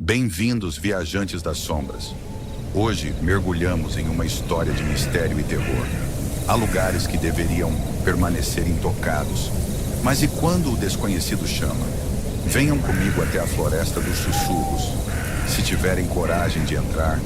Bem-vindos, viajantes das sombras. Hoje mergulhamos em uma história de mistério e terror. Há lugares que deveriam permanecer intocados. Mas e quando o desconhecido chama? Venham comigo até a Floresta dos Sussurros. Se tiverem coragem de entrar.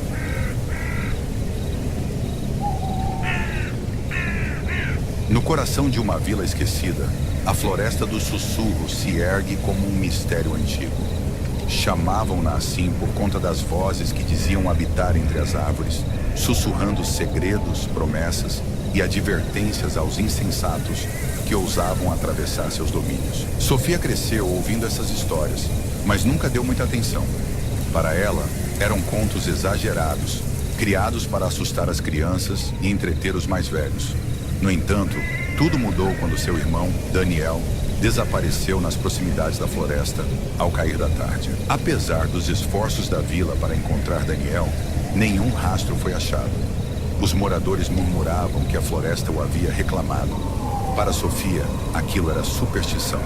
No coração de uma vila esquecida, a Floresta dos Sussurros se ergue como um mistério antigo. Chamavam-na assim por conta das vozes que diziam habitar entre as árvores, sussurrando segredos, promessas e advertências aos insensatos que ousavam atravessar seus domínios. Sofia cresceu ouvindo essas histórias, mas nunca deu muita atenção. Para ela, eram contos exagerados, criados para assustar as crianças e entreter os mais velhos. No entanto, tudo mudou quando seu irmão, Daniel, desapareceu nas proximidades da floresta ao cair da tarde. Apesar dos esforços da vila para encontrar Daniel, nenhum rastro foi achado. Os moradores murmuravam que a floresta o havia reclamado. Para Sofia, aquilo era superstição.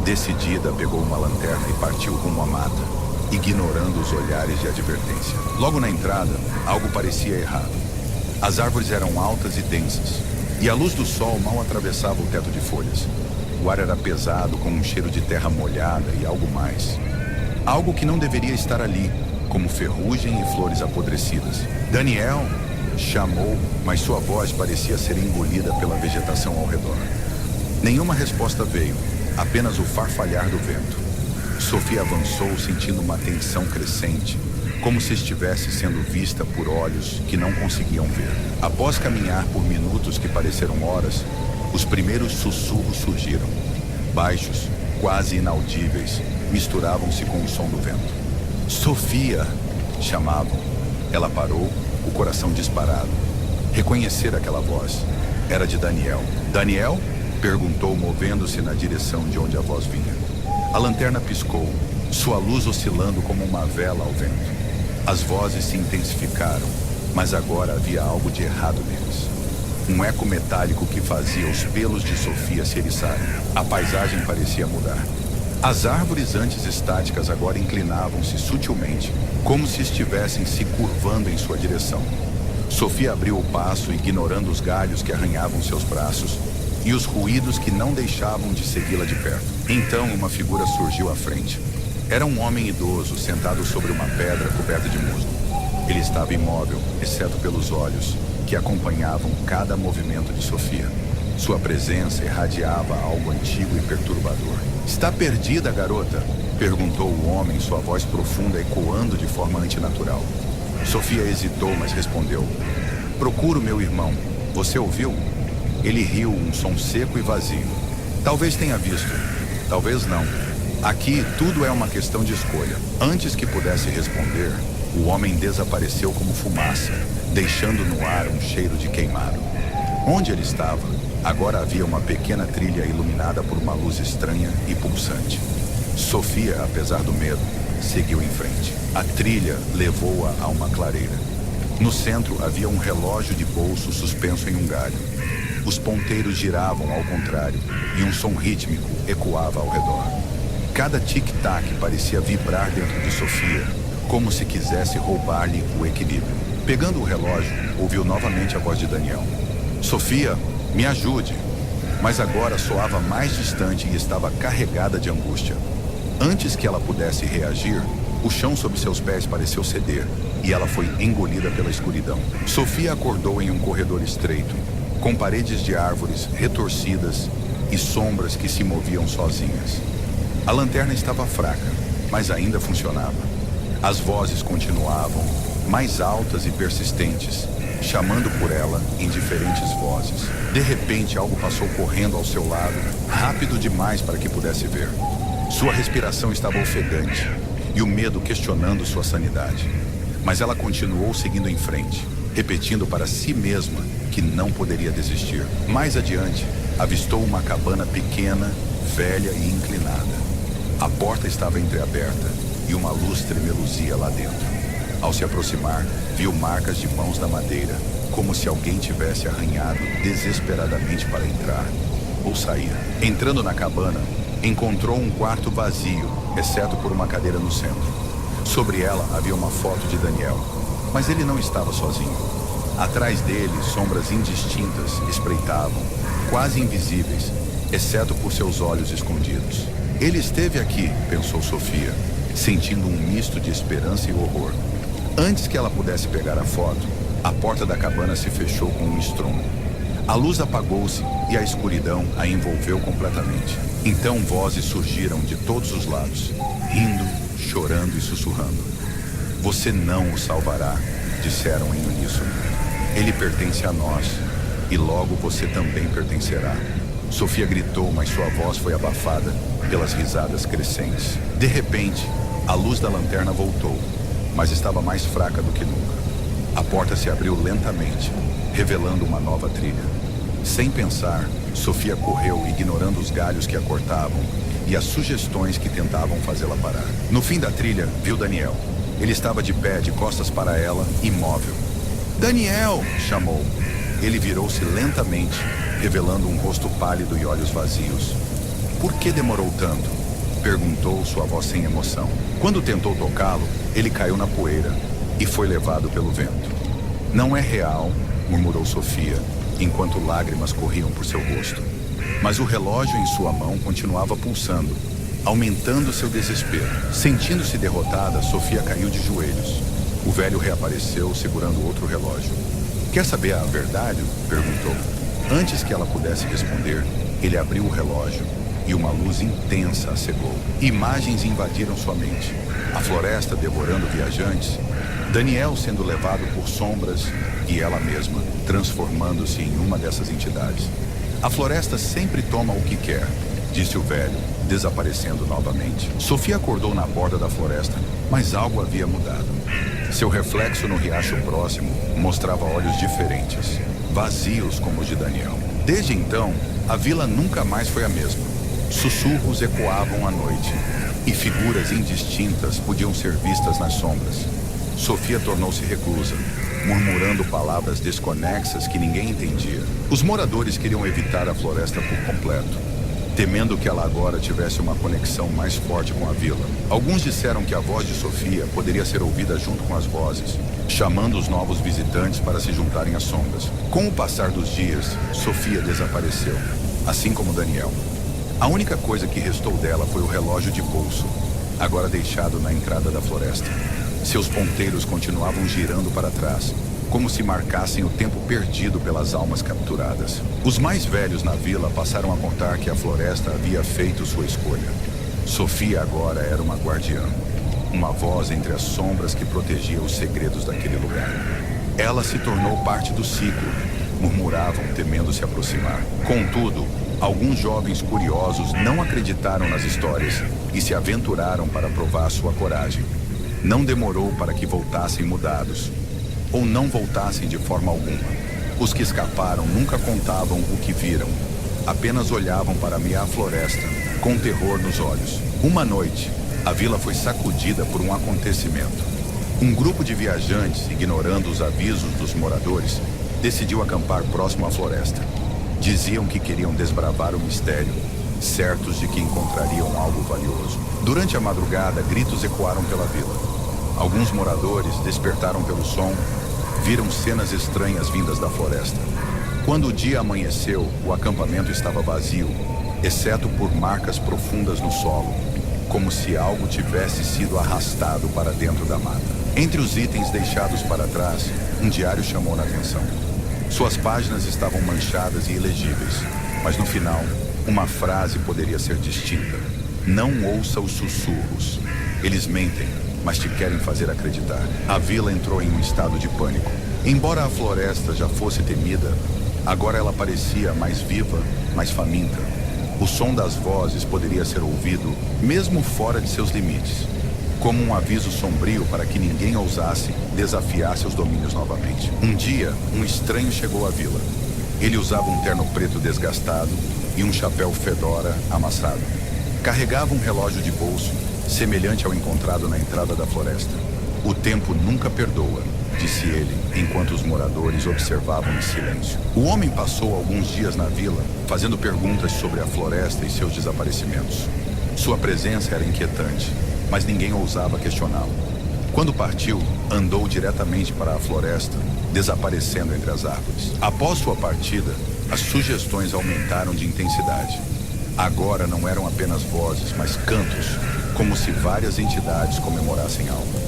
Decidida, pegou uma lanterna e partiu rumo à mata, ignorando os olhares de advertência. Logo na entrada, algo parecia errado. As árvores eram altas e densas, e a luz do sol mal atravessava o teto de folhas. O ar era pesado, com um cheiro de terra molhada e algo mais. Algo que não deveria estar ali, como ferrugem e flores apodrecidas. Daniel chamou, mas sua voz parecia ser engolida pela vegetação ao redor. Nenhuma resposta veio, apenas o farfalhar do vento. Sofia avançou, sentindo uma tensão crescente, como se estivesse sendo vista por olhos que não conseguiam ver. Após caminhar por minutos que pareceram horas, os primeiros sussurros surgiram. Baixos, quase inaudíveis, misturavam-se com o som do vento. Sofia! Chamavam. Ela parou, o coração disparado. Reconhecer aquela voz. Era de Daniel. Daniel? Perguntou, movendo-se na direção de onde a voz vinha. A lanterna piscou, sua luz oscilando como uma vela ao vento. As vozes se intensificaram, mas agora havia algo de errado neles. Um eco metálico que fazia os pelos de Sofia se eriçarem. A paisagem parecia mudar. As árvores antes estáticas agora inclinavam-se sutilmente, como se estivessem se curvando em sua direção. Sofia abriu o passo, ignorando os galhos que arranhavam seus braços e os ruídos que não deixavam de segui-la de perto. Então uma figura surgiu à frente. Era um homem idoso, sentado sobre uma pedra coberta de musgo. Ele estava imóvel, exceto pelos olhos, que acompanhavam cada movimento de Sofia. Sua presença irradiava algo antigo e perturbador. "Está perdida, garota?" perguntou o homem, sua voz profunda ecoando de forma antinatural. Sofia hesitou, mas respondeu: "Procuro meu irmão. Você ouviu?" Ele riu, um som seco e vazio. "Talvez tenha visto. Talvez não. Aqui, tudo é uma questão de escolha." Antes que pudesse responder, o homem desapareceu como fumaça, deixando no ar um cheiro de queimado. Onde ele estava, agora havia uma pequena trilha iluminada por uma luz estranha e pulsante. Sofia, apesar do medo, seguiu em frente. A trilha levou-a a uma clareira. No centro havia um relógio de bolso suspenso em um galho. Os ponteiros giravam ao contrário e um som rítmico ecoava ao redor. Cada tic-tac parecia vibrar dentro de Sofia, como se quisesse roubar-lhe o equilíbrio. Pegando o relógio, ouviu novamente a voz de Daniel. "Sofia, me ajude." Mas agora soava mais distante e estava carregada de angústia. Antes que ela pudesse reagir, o chão sob seus pés pareceu ceder e ela foi engolida pela escuridão. Sofia acordou em um corredor estreito, com paredes de árvores retorcidas e sombras que se moviam sozinhas. A lanterna estava fraca, mas ainda funcionava. As vozes continuavam, mais altas e persistentes, chamando por ela em diferentes vozes. De repente, algo passou correndo ao seu lado, rápido demais para que pudesse ver. Sua respiração estava ofegante e o medo questionando sua sanidade. Mas ela continuou seguindo em frente, repetindo para si mesma que não poderia desistir. Mais adiante, avistou uma cabana pequena, velha e inclinada. A porta estava entreaberta e uma luz tremeluzia lá dentro. Ao se aproximar, viu marcas de mãos na madeira, como se alguém tivesse arranhado desesperadamente para entrar ou sair. Entrando na cabana, encontrou um quarto vazio, exceto por uma cadeira no centro. Sobre ela havia uma foto de Daniel, mas ele não estava sozinho. Atrás dele, sombras indistintas espreitavam, quase invisíveis, exceto por seus olhos escondidos. Ele esteve aqui, pensou Sofia, sentindo um misto de esperança e horror. Antes que ela pudesse pegar a foto, a porta da cabana se fechou com um estrondo. A luz apagou-se e a escuridão a envolveu completamente. Então vozes surgiram de todos os lados, rindo, chorando e sussurrando. Você não o salvará, disseram em uníssono. Ele pertence a nós, e logo você também pertencerá. Sofia gritou, mas sua voz foi abafada pelas risadas crescentes. De repente, a luz da lanterna voltou, mas estava mais fraca do que nunca. A porta se abriu lentamente, revelando uma nova trilha. Sem pensar, Sofia correu, ignorando os galhos que a cortavam e as sugestões que tentavam fazê-la parar. No fim da trilha, viu Daniel. Ele estava de pé, de costas para ela, imóvel. "Daniel!" chamou. Ele virou-se lentamente, revelando um rosto pálido e olhos vazios. "Por que demorou tanto?" perguntou sua voz sem emoção. Quando tentou tocá-lo, ele caiu na poeira e foi levado pelo vento. "Não é real", murmurou Sofia, enquanto lágrimas corriam por seu rosto. Mas o relógio em sua mão continuava pulsando, aumentando seu desespero. Sentindo-se derrotada, Sofia caiu de joelhos. O velho reapareceu, segurando outro relógio. "Quer saber a verdade?" perguntou. Antes que ela pudesse responder, ele abriu o relógio e uma luz intensa a cegou. Imagens invadiram sua mente. A floresta devorando viajantes, Daniel sendo levado por sombras e ela mesma, transformando-se em uma dessas entidades. "A floresta sempre toma o que quer", disse o velho, desaparecendo novamente. Sofia acordou na borda da floresta, mas algo havia mudado. Seu reflexo no riacho próximo mostrava olhos diferentes, vazios como os de Daniel. Desde então, a vila nunca mais foi a mesma. Sussurros ecoavam à noite, e figuras indistintas podiam ser vistas nas sombras. Sofia tornou-se reclusa, murmurando palavras desconexas que ninguém entendia. Os moradores queriam evitar a floresta por completo, temendo que ela agora tivesse uma conexão mais forte com a vila. Alguns disseram que a voz de Sofia poderia ser ouvida junto com as vozes, chamando os novos visitantes para se juntarem às sombras. Com o passar dos dias, Sofia desapareceu, assim como Daniel. A única coisa que restou dela foi o relógio de bolso, agora deixado na entrada da floresta. Seus ponteiros continuavam girando para trás, como se marcassem o tempo perdido pelas almas capturadas. Os mais velhos na vila passaram a contar que a floresta havia feito sua escolha. Sofia agora era uma guardiã, uma voz entre as sombras que protegia os segredos daquele lugar. Ela se tornou parte do ciclo, murmuravam, temendo se aproximar. Contudo, alguns jovens curiosos não acreditaram nas histórias e se aventuraram para provar sua coragem. Não demorou para que voltassem mudados, ou não voltassem de forma alguma. Os que escaparam nunca contavam o que viram, apenas olhavam para a meia floresta, com terror nos olhos. Uma noite, a vila foi sacudida por um acontecimento. Um grupo de viajantes, ignorando os avisos dos moradores, decidiu acampar próximo à floresta. Diziam que queriam desbravar o mistério, certos de que encontrariam algo valioso. Durante a madrugada, gritos ecoaram pela vila. Alguns moradores, despertaram pelo som, viram cenas estranhas vindas da floresta. Quando o dia amanheceu, o acampamento estava vazio, exceto por marcas profundas no solo, como se algo tivesse sido arrastado para dentro da mata. Entre os itens deixados para trás, um diário chamou a atenção. Suas páginas estavam manchadas e ilegíveis, mas no final, uma frase poderia ser distinta. "Não ouça os sussurros. Eles mentem, mas te querem fazer acreditar." A vila entrou em um estado de pânico. Embora a floresta já fosse temida, agora ela parecia mais viva, mais faminta. O som das vozes poderia ser ouvido, mesmo fora de seus limites, como um aviso sombrio para que ninguém ousasse desafiar seus domínios novamente. Um dia, um estranho chegou à vila. Ele usava um terno preto desgastado e um chapéu fedora amassado. Carregava um relógio de bolso, semelhante ao encontrado na entrada da floresta. "O tempo nunca perdoa", disse ele, enquanto os moradores observavam em silêncio. O homem passou alguns dias na vila, fazendo perguntas sobre a floresta e seus desaparecimentos. Sua presença era inquietante, mas ninguém ousava questioná-lo. Quando partiu, andou diretamente para a floresta, desaparecendo entre as árvores. Após sua partida, as sugestões aumentaram de intensidade. Agora não eram apenas vozes, mas cantos, como se várias entidades comemorassem algo.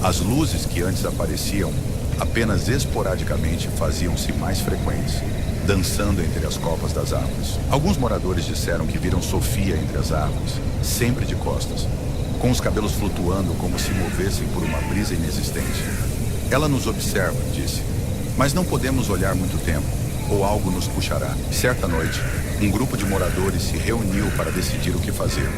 As luzes que antes apareciam, apenas esporadicamente faziam-se mais frequentes, dançando entre as copas das árvores. Alguns moradores disseram que viram Sofia entre as árvores, sempre de costas, com os cabelos flutuando como se movessem por uma brisa inexistente. Ela nos observa, disse, mas não podemos olhar muito tempo, ou algo nos puxará. Certa noite, um grupo de moradores se reuniu para decidir o que fazer.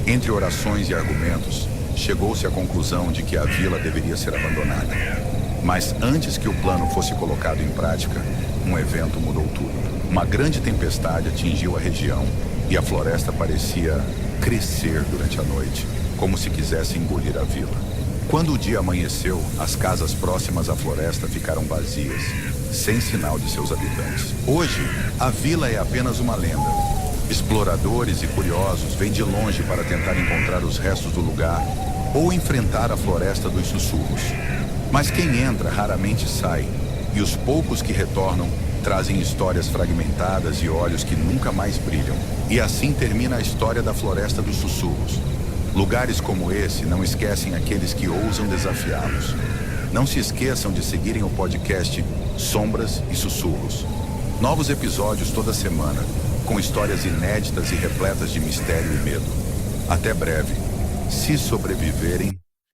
Entre orações e argumentos, chegou-se à conclusão de que a vila deveria ser abandonada. Mas antes que o plano fosse colocado em prática, um evento mudou tudo. Uma grande tempestade atingiu a região e a floresta parecia crescer durante a noite, como se quisesse engolir a vila. Quando o dia amanheceu, as casas próximas à floresta ficaram vazias, sem sinal de seus habitantes. Hoje, a vila é apenas uma lenda. Exploradores e curiosos vêm de longe para tentar encontrar os restos do lugar ou enfrentar a floresta dos sussurros. Mas quem entra raramente sai, e os poucos que retornam trazem histórias fragmentadas e olhos que nunca mais brilham. E assim termina a história da Floresta dos Sussurros. Lugares como esse não esquecem aqueles que ousam desafiá-los. Não se esqueçam de seguirem o podcast Sombras e Sussurros. Novos episódios toda semana, com histórias inéditas e repletas de mistério e medo. Até breve, se sobreviverem